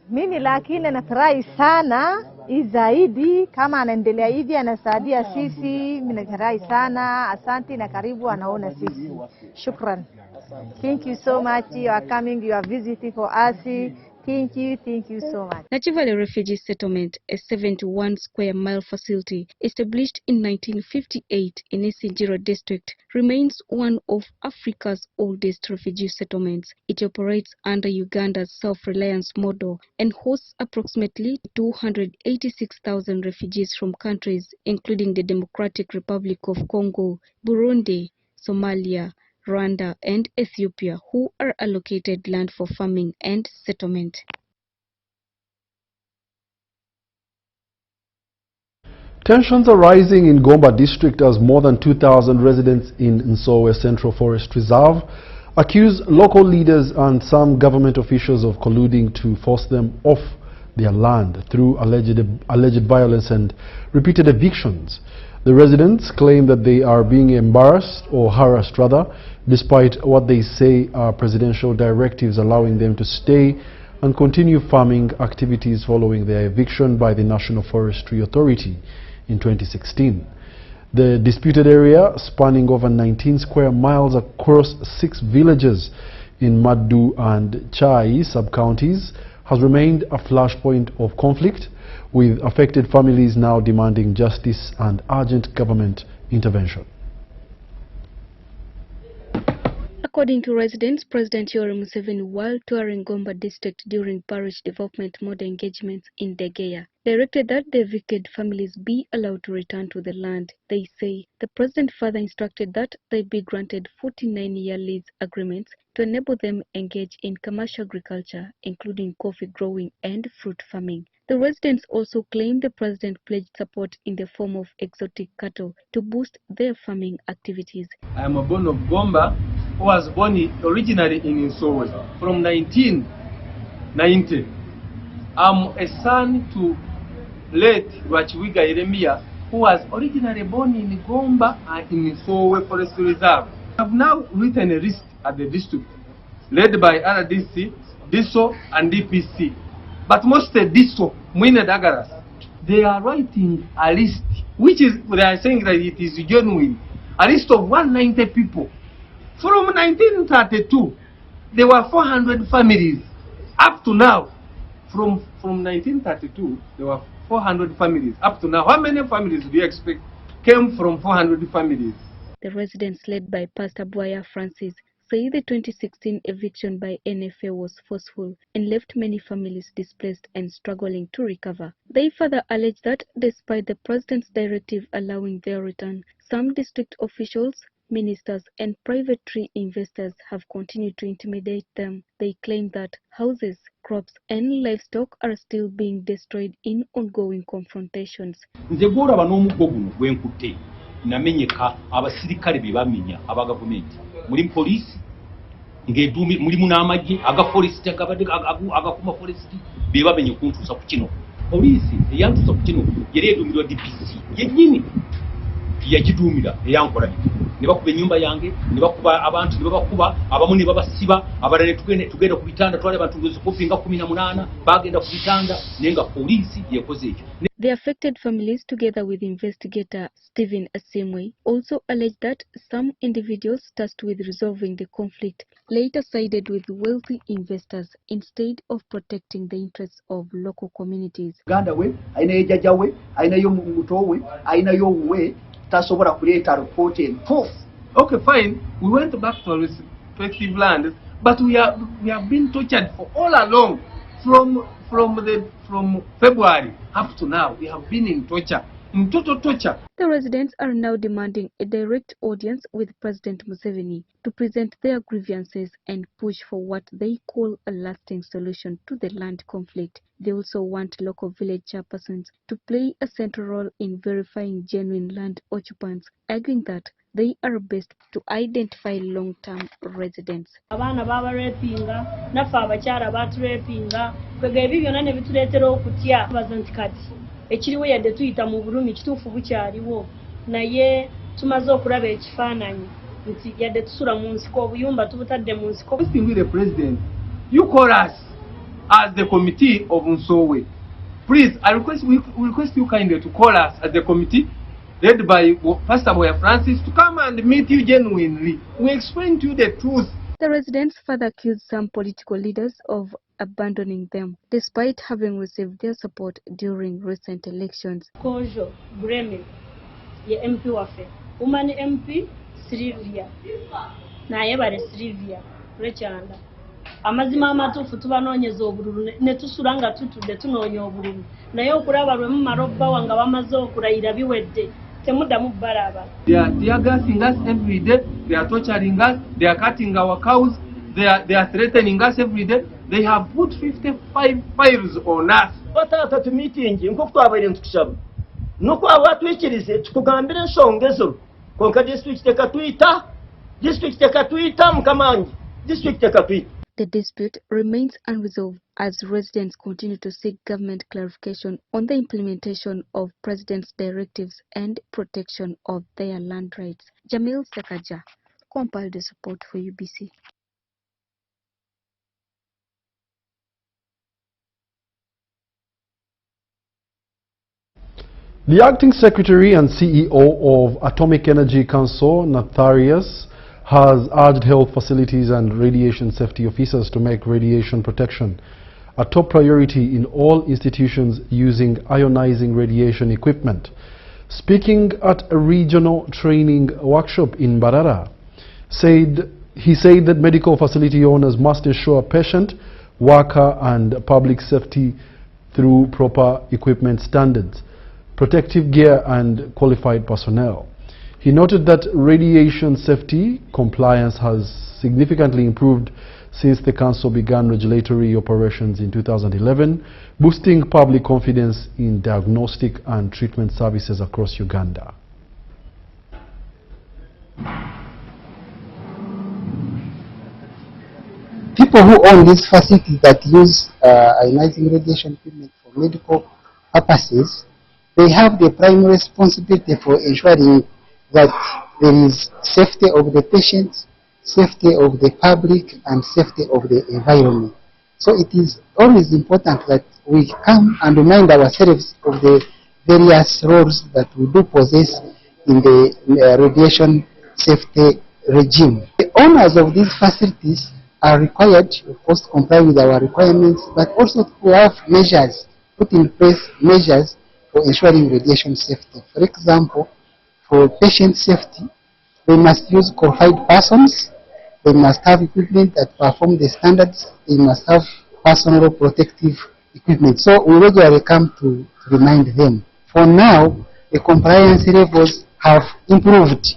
Mimi lakini nafurahi sana zaidi kama anaendelea hivi anasaidia sisi, mimi nafurahi sana. Asante na karibu anaona sisi. Shukran. Thank you so much. You are coming, you are visiting for us. Thank you so much. Nachivale Refugee Settlement, a 71 square mile facility established in 1958 in Isinjiro district, remains one of Africa's oldest refugee settlements. It operates under Uganda's self-reliance model and hosts approximately 286,000 refugees from countries including the Democratic Republic of Congo, Burundi, Somalia, Rwanda and Ethiopia, who are allocated land for farming and settlement. Tensions are rising in Gomba district as more than 2,000 residents in Nsowe Central Forest Reserve accuse local leaders and some government officials of colluding to force them off their land through alleged violence and repeated evictions. The residents claim that they are being embarrassed, or harassed rather, despite what they say are presidential directives allowing them to stay and continue farming activities following their eviction by the National Forestry Authority in 2016. The disputed area, spanning over 19 square miles across 6 villages in Maddu and Chai sub-counties, has remained a flashpoint of conflict, with affected families now demanding justice and urgent government intervention. According to residents, President Yoweri Museveni, while touring Gomba district during parish development mode engagements in Degeya, directed that the evicted families be allowed to return to the land. They say the president further instructed that they be granted 49-year lease agreements to enable them engage in commercial agriculture, including coffee growing and fruit farming. The residents also claim the president pledged support in the form of exotic cattle to boost their farming activities. I am a born of Gomba, who was born originally in Nsowe from 1990. I'm a son to late Rwachiwiga Yeremia, who was originally born in Gomba and in Nsowe Forest Reserve. I have now written a list at the district, led by RDC, DISO, and DPC. But mostly DISO, Mwine Dagaras, they are writing a list, which is, they are saying that it is genuine, a list of 190 people. From 1932, there were 400 families. Up to now, from 1932, there were 400 families. Up to now, how many families do you expect came from 400 families? The residents, led by Pastor Boya Francis, say the 2016 eviction by NFA was forceful and left many families displaced and struggling to recover. They further allege that despite the president's directive allowing their return, some district officials Ministers and private investors have continued to intimidate them. They claim that houses, crops and livestock are still being destroyed in ongoing confrontations. Nze bw'olaba n'omuggo guno gwe nkutte namenyeka abasirikale be bamenya aba gavumenti mulimu poliisi mulimu n'amagye aga forest agakuma forest be bamenye okuntuusa ku kino. Poliisi eyantuusa ku kino yali eduumirwa DPC yennyini yagiduumira eyankola ne bakuba ennyumba yange ne bakuba abantu ne babakuba abamu ne babasiba abalala tugenda ku bitanda twali abantu kopi nga 18 bagenda ku bitanda naye nga poliisi yekoze ekyo. The affected families, together with investigator Stephen Asimwe, also alleged that some individuals tasked with resolving the conflict later sided with wealthy investors instead of protecting the interests of local communities. Ganda we, aina yejaja we, aina yo muto we, aina yo we, tasobora kuleta report and proof. Okay, fine. We went back to our respective lands, but we have been tortured for all along from February up to now. We have been in torture, in total torture. The residents are now demanding a direct audience with President Museveni to present their grievances and push for what they call a lasting solution to the land conflict. They also want local village chairpersons to play a central role in verifying genuine land occupants, arguing that they are best to identify long-term residents. Abana baba repinga nafa abakyala baturepinga kwega ebyo byonna ne bituleetera okutya bazanti kati ekiriwo yadde tuyita mu bulumi kituufu bukyaliwo naye tumaze okulaba ekifaananyi nti yadde tusula mu nsiko obuyumba tubutadde mu nsiko. The president, you call us as the committee of Nsowe. Please, we request you kindly to call us as the committee led by Pastor Boya Francis to come and meet you genuinely. We explain to you the truth. The residents further accused some political leaders of abandoning them, despite having received their support during recent elections. Kojo, Breme, ye MP wafe. Umani MP, Sylvia. Na yebale Sylvia, Rechanda. Amazima amatuufu tubanoonyeza obululu ne tusulanga tutudde tunoonya obululu. Naye okulaba lwe mumalobba wanga bamaze okulayira biwedde. Temuddamu balaba. They are tear gassing us every day. They are torturing us. They are cutting our cows. They are threatening us every day. They have put 55 files on us. Batata tu meeting nko twabaire ntukishaba. Nuko abatwikirize tukugambira ensonga ezo. Konka district tekatwita mukamanyi. District tekatwita. The dispute remains unresolved as residents continue to seek government clarification on the implementation of President's directives and protection of their land rights. Jamil Sekaja compiled the support for UBC. The Acting Secretary and CEO of Atomic Energy Council, Natharius, has urged health facilities and radiation safety officers to make radiation protection a top priority in all institutions using ionizing radiation equipment. Speaking at a regional training workshop in Barara, he said that medical facility owners must ensure patient, worker and public safety through proper equipment standards, protective gear and qualified personnel. He noted that radiation safety compliance has significantly improved since the Council began regulatory operations in 2011, boosting public confidence in diagnostic and treatment services across Uganda. People who own these facilities that use ionizing radiation equipment for medical purposes, they have the primary responsibility for ensuring that there is safety of the patients, safety of the public, and safety of the environment. So it is always important that we come and remind ourselves of the various roles that we do possess in the radiation safety regime. The owners of these facilities are required, of course, to comply with our requirements, but also to have measures, put in place measures for ensuring radiation safety. For example, for patient safety, they must use qualified persons, they must have equipment that perform the standards, they must have personal protective equipment. So we regularly come to remind them. For now, the compliance levels have improved.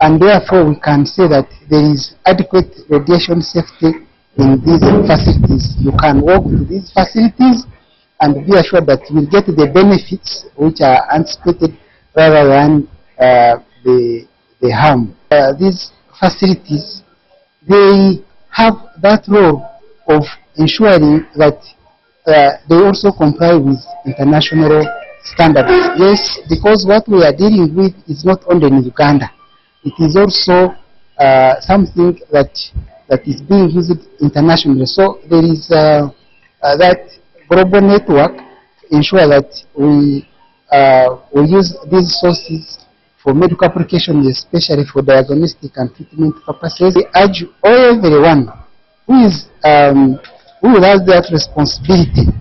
and therefore we can say that there is adequate radiation safety in these facilities. You can walk to these facilities and be assured that you will get the benefits which are anticipated rather than the harm. These facilities, they have that role of ensuring that they also comply with international standards. Yes, because what we are dealing with is not only in Uganda. It is also something that is being used internationally. So there is that global network to ensure that we use these sources for medical applications, especially for diagnostic and treatment purposes. We urge everyone who has that responsibility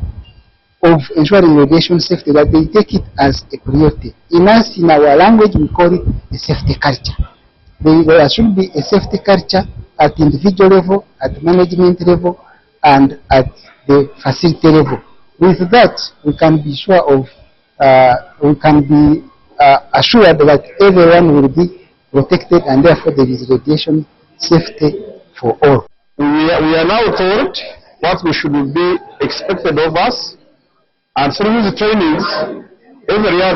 of ensuring radiation safety that they take it as a priority. In our language, we call it a safety culture. There should be a safety culture at individual level, at management level, and at the facility level. With that, we can be sure of, assured that everyone will be protected, and therefore there is radiation safety for all. We are now told what we should be expected of us, and through the trainings, every year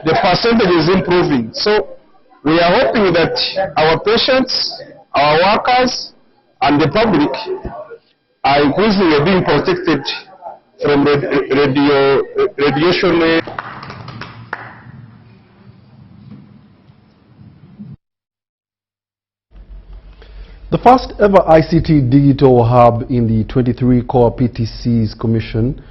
the percentage is improving. So we are hoping that our patients, our workers, and the public are increasingly being protected from radiation. The first ever ICT digital hub in the 23 core PTCs commission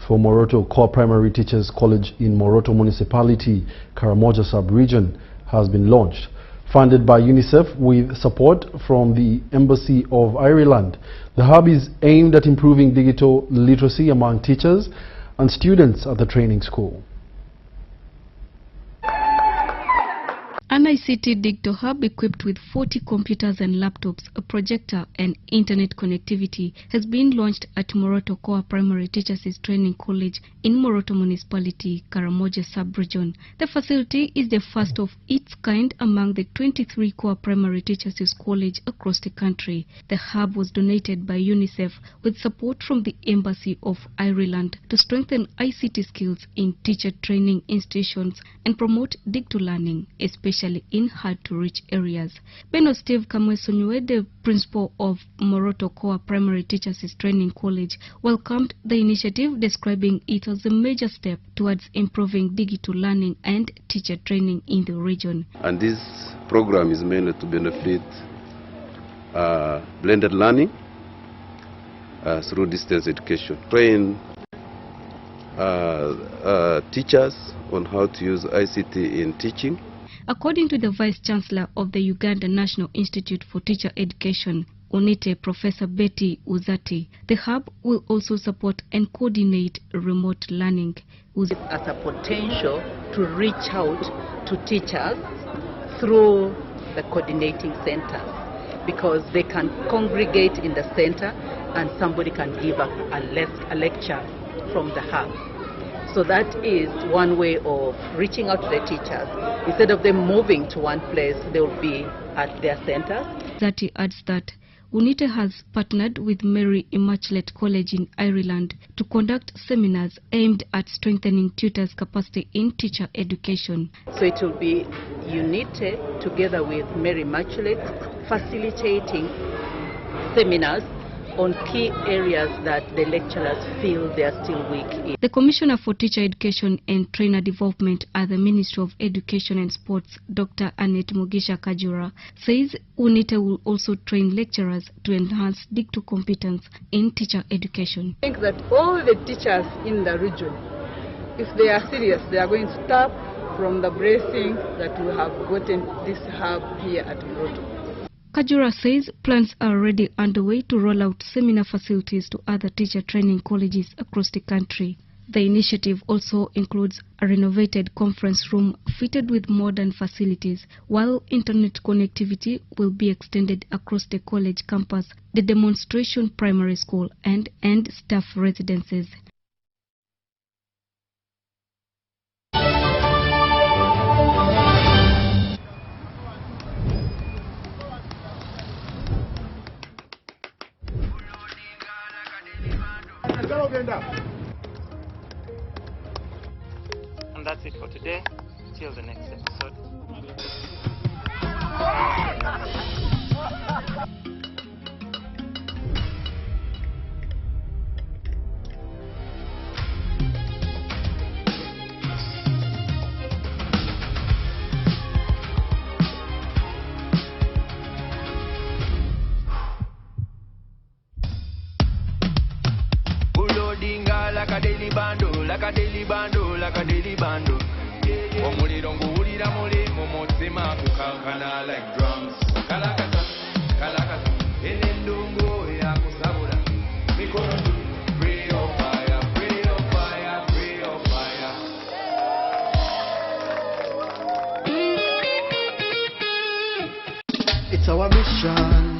for Moroto Core Primary Teachers College in Moroto Municipality, Karamoja Sub-Region has been launched. Funded by UNICEF with support from the Embassy of Ireland, the hub is aimed at improving digital literacy among teachers and students at the training school. An ICT digital hub equipped with 40 computers and laptops, a projector and internet connectivity has been launched at Moroto Core Primary Teachers Training College in Moroto Municipality, Karamoja Sub-Region. The facility is the first of its kind among the 23 core primary teachers college across the country. The hub was donated by UNICEF with support from the Embassy of Ireland to strengthen ICT skills in teacher training institutions and promote digital learning, especially in hard-to-reach areas. Beno Steve Kamwesonywe, the principal of Moroto Core Primary Teachers Training College, welcomed the initiative, describing it as a major step towards improving digital learning and teacher training in the region. And this program is meant to benefit blended learning through distance education. Train teachers on how to use ICT in teaching. According to the Vice Chancellor of the Uganda National Institute for Teacher Education, UNITE, Professor Betty Uzati, the hub will also support and coordinate remote learning. It has a potential to reach out to teachers through the coordinating center, because they can congregate in the center and somebody can give a lecture from the hub. So that is one way of reaching out to the teachers. Instead of them moving to one place, they will be at their centers. Zati adds that UNITE has partnered with Mary Immaculate College in Ireland to conduct seminars aimed at strengthening tutors' capacity in teacher education. So it will be UNITE together with Mary Immaculate facilitating seminars on key areas that the lecturers feel they are still weak in. The Commissioner for Teacher Education and Trainer Development at the Ministry of Education and Sports, Dr. Annette Mugisha Kajura, says UNITE will also train lecturers to enhance digital competence in teacher education. I think that all the teachers in the region, if they are serious, they are going to tap from the blessing that we have gotten this hub here at Moroto. Kajura says plans are already underway to roll out seminar facilities to other teacher training colleges across the country. The initiative also includes a renovated conference room fitted with modern facilities, while internet connectivity will be extended across the college campus, the demonstration primary school and staff residences. And that's it for today. Till the next episode. Like a daily bando, like a daily bando, like a daily bando. Omulirongo ulira muli mumutima kukankana like drums. Kalakata, kalakata, enendungo ya kusabula. Mikono free of fire, free of fire, free of fire. It's our mission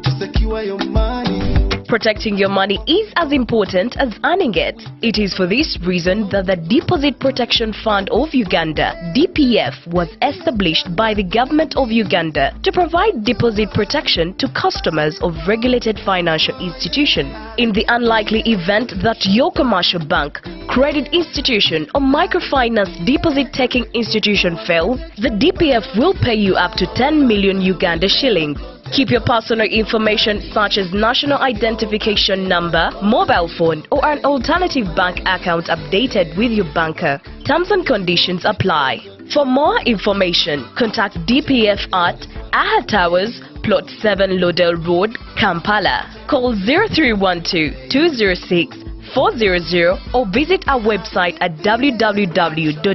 to secure your money. Protecting your money is as important as earning it. It is for this reason that the Deposit Protection Fund of Uganda, DPF, was established by the government of Uganda to provide deposit protection to customers of regulated financial institutions. In the unlikely event that your commercial bank, credit institution or microfinance deposit-taking institution fails, the DPF will pay you up to 10 million Uganda shillings. Keep your personal information such as national identification number, mobile phone or an alternative bank account updated with your banker. Terms and conditions apply. For more information, contact DPF at Aha Towers, Plot 7 Lodell Road, Kampala. Call 0312-206-400 or visit our website at www.dpf.or.ug.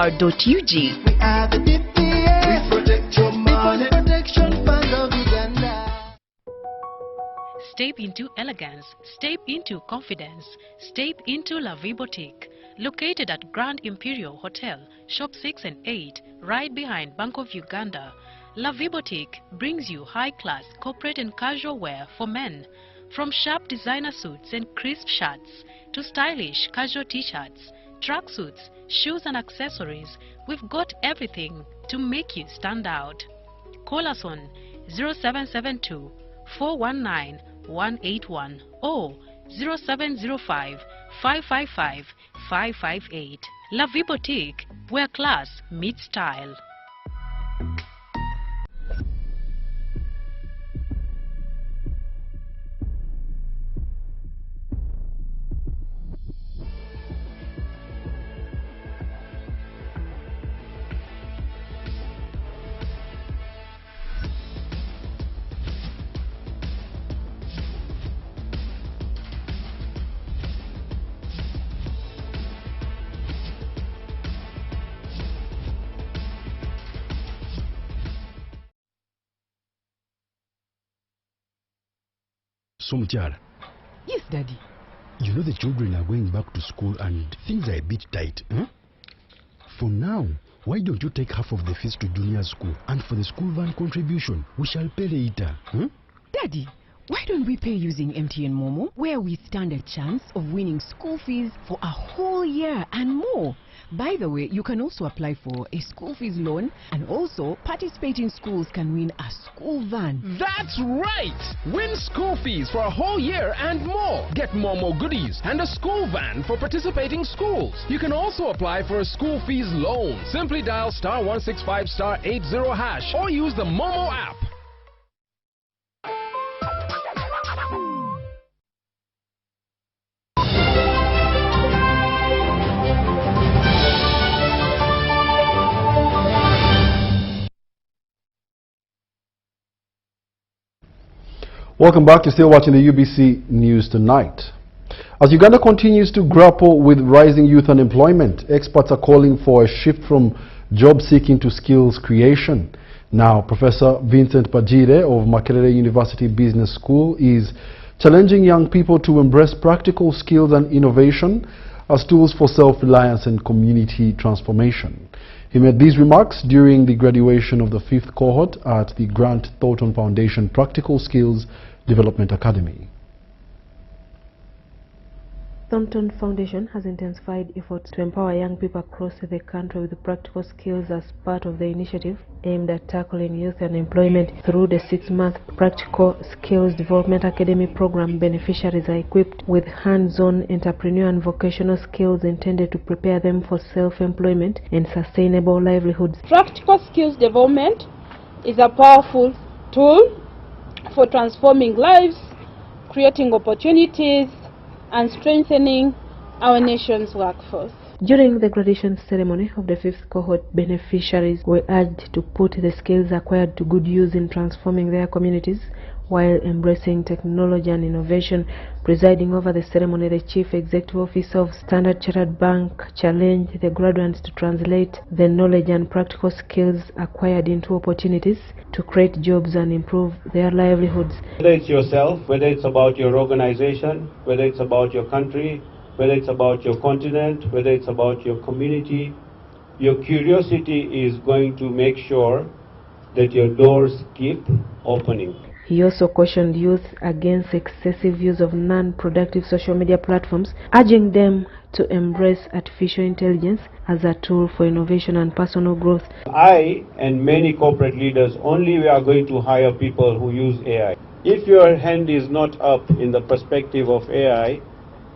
We are the DPF. We protect your money. Step into elegance, step into confidence, step into La Vie Boutique, located at Grand Imperial Hotel, Shop 6 and 8, right behind Bank of Uganda. La Vie Boutique brings you high-class corporate and casual wear for men, from sharp designer suits and crisp shirts to stylish casual t-shirts, tracksuits, shoes and accessories. We've got everything to make you stand out. Call us on 0772 419 181 or 0705 555 558. La Vie Boutique, where class meets style. So, Mutiara. Yes, Daddy. You know the children are going back to school and things are a bit tight. Huh? For now, why don't you take half of the fees to junior school, and for the school van contribution, we shall pay later. Huh? Daddy, why don't we pay using MTN Momo, where we stand a chance of winning school fees for a whole year and more? By the way, you can also apply for a school fees loan, and also participating schools can win a school van. That's right! Win school fees for a whole year and more. Get Momo goodies and a school van for participating schools. You can also apply for a school fees loan. Simply dial *165*80# or use the Momo app. Welcome back. You're still watching the UBC News Tonight. As Uganda continues to grapple with rising youth unemployment, experts are calling for a shift from job seeking to skills creation. Now, Professor Vincent Pajire of Makerere University Business School is challenging young people to embrace practical skills and innovation as tools for self-reliance and community transformation. He made these remarks during the graduation of the 5th cohort at the Grant Thornton Foundation Practical Skills Development Academy. The Thornton Foundation has intensified efforts to empower young people across the country with practical skills as part of the initiative aimed at tackling youth unemployment. Through the 6-month Practical Skills Development Academy program, beneficiaries are equipped with hands-on entrepreneurial and vocational skills intended to prepare them for self-employment and sustainable livelihoods. Practical skills development is a powerful tool for transforming lives, creating opportunities, and strengthening our nation's workforce. During the graduation ceremony of the 5th cohort, beneficiaries were urged to put the skills acquired to good use in transforming their communities while embracing technology and innovation. Presiding over the ceremony, the Chief Executive Officer of Standard Chartered Bank challenged the graduates to translate the knowledge and practical skills acquired into opportunities to create jobs and improve their livelihoods. Whether it's yourself, whether it's about your organization, whether it's about your country, whether it's about your continent, whether it's about your community, your curiosity is going to make sure that your doors keep opening. He also cautioned youth against excessive use of non-productive social media platforms, urging them to embrace artificial intelligence as a tool for innovation and personal growth. I and many corporate leaders we are going to hire people who use AI. If your hand is not up in the perspective of AI,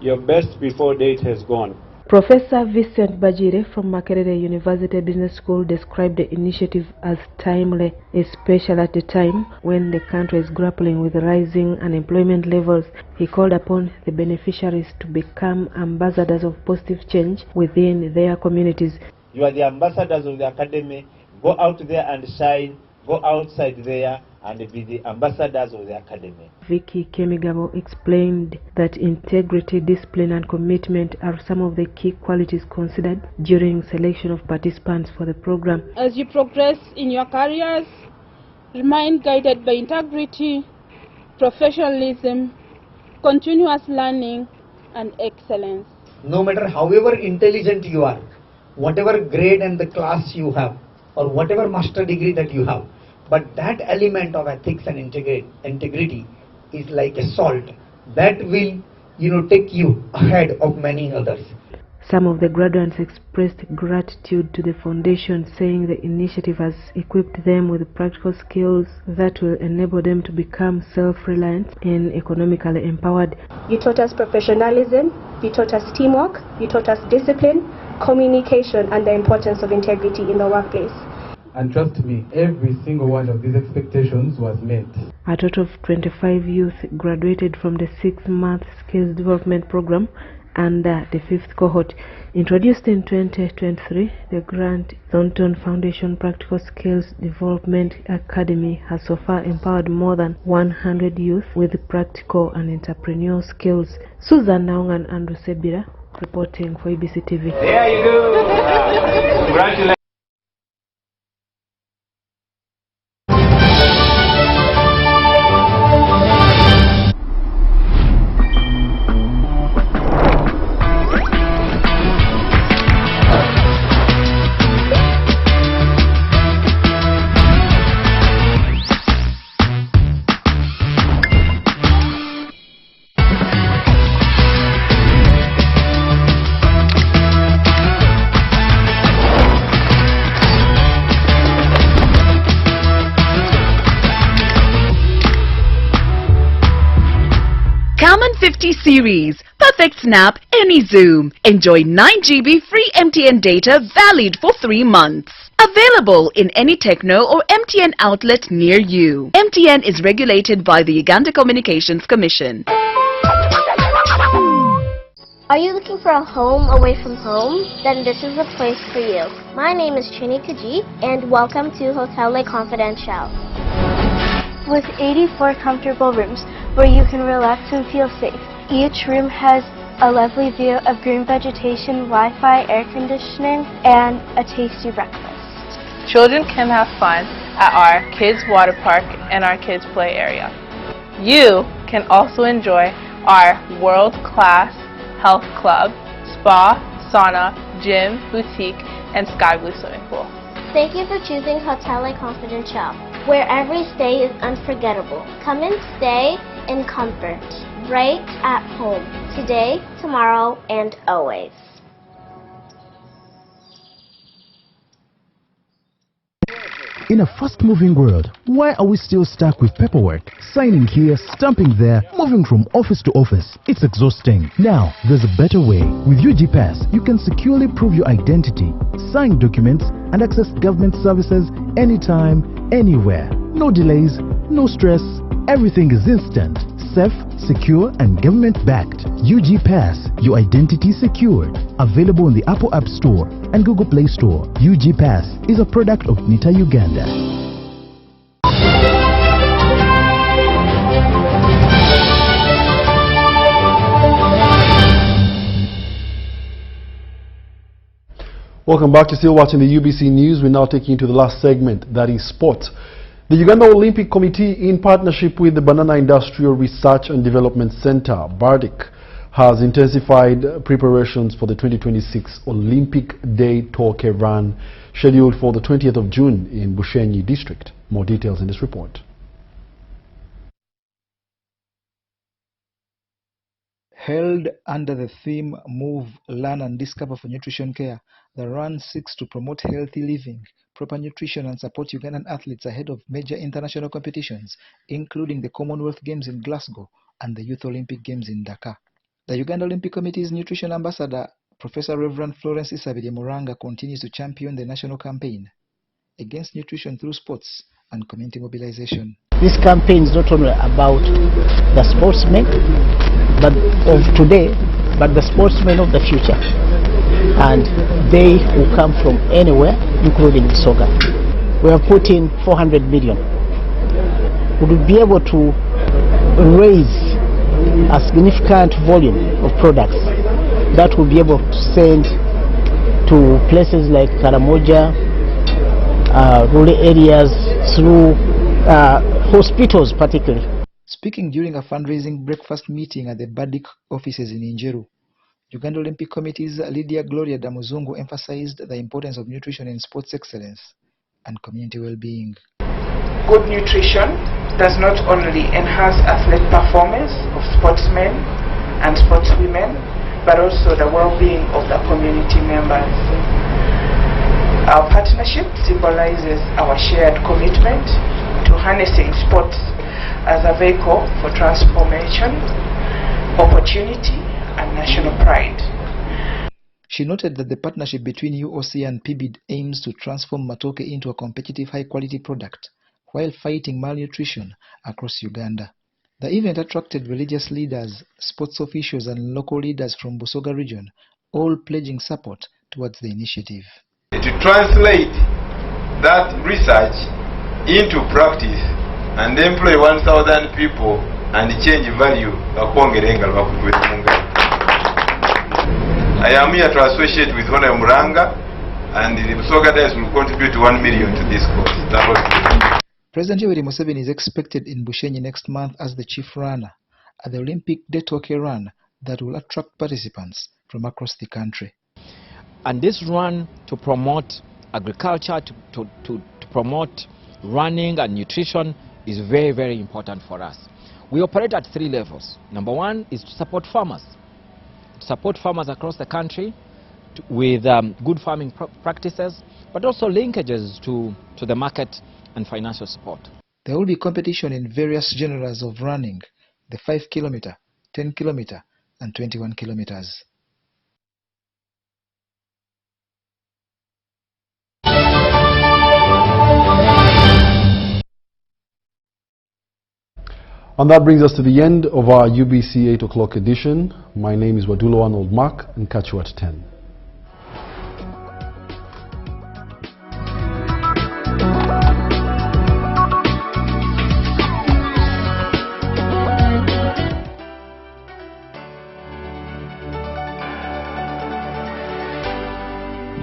your best before date has gone. Professor Vincent Bajire from Makerere University Business School described the initiative as timely, especially at a time when the country is grappling with rising unemployment levels. He called upon the beneficiaries to become ambassadors of positive change within their communities. You are the ambassadors of the academy. Go out there and shine. Go outside there and be the ambassadors of the academy. Vicky Kemigabo explained that integrity, discipline and commitment are some of the key qualities considered during selection of participants for the program. As you progress in your careers, remain guided by integrity, professionalism, continuous learning and excellence. No matter however intelligent you are, whatever grade and the class you have, or whatever master degree that you have, but that element of ethics and integrity is like a salt that will, take you ahead of many others. Some of the graduates expressed gratitude to the foundation, saying the initiative has equipped them with practical skills that will enable them to become self-reliant and economically empowered. You taught us professionalism, you taught us teamwork, you taught us discipline, communication and the importance of integrity in the workplace. And trust me, every single one of these expectations was met. A total of 25 youth graduated from the 6-month skills development program under the 5th cohort. Introduced in 2023, the Grant Thornton Foundation Practical Skills Development Academy has so far empowered more than 100 youth with practical and entrepreneurial skills. Susan Naung and Andrew Sebira reporting for ABC TV. There you go. Congratulations. Common 50 series, perfect snap, any zoom. Enjoy 9 GB free MTN data valid for 3 months. Available in any Techno or MTN outlet near you. MTN is regulated by the Uganda Communications Commission. Are you looking for a home away from home? Then this is the place for you. My name is Chini Kaji and welcome to Hotel Le Confidential. With 84 comfortable rooms where you can relax and feel safe. Each room has a lovely view of green vegetation, Wi-Fi, air conditioning, and a tasty breakfast. Children can have fun at our kids water park and our kids play area. You can also enjoy our world-class health club, spa, sauna, gym, boutique, and sky blue swimming pool. Thank you for choosing Hotel Le Confidential, where every stay is unforgettable. Come and stay in comfort, right at home, today, tomorrow, and always. In a fast-moving world, why are we still stuck with paperwork? Signing here, stamping there, moving from office to office. It's exhausting. Now, there's a better way. With UG Pass, you can securely prove your identity, sign documents, and access government services anytime, anywhere. No delays, no stress. Everything is instant, safe, secure, and government-backed. UG Pass, your identity secured. Available in the Apple App Store and Google Play Store. UG Pass is a product of NITA Uganda. Welcome back. You're still watching the UBC News. We're now taking you to the last segment, that is sport. The Uganda Olympic Committee, in partnership with the Banana Industrial Research and Development Center, BARDIC, has intensified preparations for the 2026 Olympic Day Toke Run, scheduled for the 20th of June in Bushenyi District. More details in this report. Held under the theme Move, Learn and Discover for Nutrition Care, the run seeks to promote healthy living, proper nutrition and support Ugandan athletes ahead of major international competitions, including the Commonwealth Games in Glasgow and the Youth Olympic Games in Dakar. The Uganda Olympic Committee's Nutrition Ambassador, Professor Reverend Florence Isabide Muranga, continues to champion the national campaign against nutrition through sports and community mobilization. This campaign is not only about the sportsmen of today, but the sportsmen of the future, and they who come from anywhere, including Soga. We have put in 400 million. We will be able to raise a significant volume of products that will be able to send to places like Karamoja, rural areas, through hospitals particularly. Speaking during a fundraising breakfast meeting at the BARDIC offices in Injeru, Uganda Olympic Committee's Lydia Gloria Damuzungu emphasized the importance of nutrition in sports excellence and community well-being. Good nutrition does not only enhance athlete performance of sportsmen and sportswomen, but also the well-being of the community members. Our partnership symbolizes our shared commitment to harnessing sports as a vehicle for transformation, opportunity, and national pride. She noted that the partnership between UOC and PBID aims to transform Matoke into a competitive high-quality product while fighting malnutrition across Uganda. The event attracted religious leaders, sports officials, and local leaders from Busoga region, all pledging support towards the initiative. To translate that research into practice and employ 1,000 people and change value, I am here to associate with Honorable Muranga, and the Busoga Diocese will contribute 1 million to this cause. President Yoweri Museveni is expected in Bushenyi next month as the chief runner at the Olympic Day Toke Run that will attract participants from across the country. And this run to promote agriculture, to promote running and nutrition is very, very important for us. We operate at 3 levels. Number 1 is to support farmers. Support farmers across the country with good farming practices, but also linkages to the market and financial support. There will be competition in various genres of running, the 5 kilometer, 10 kilometer, and 21 kilometers. And that brings us to the end of our UBC 8 o'clock edition. My name is Wadulo Arnold Mark, and catch you at 10.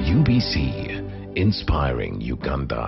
UBC, inspiring Uganda.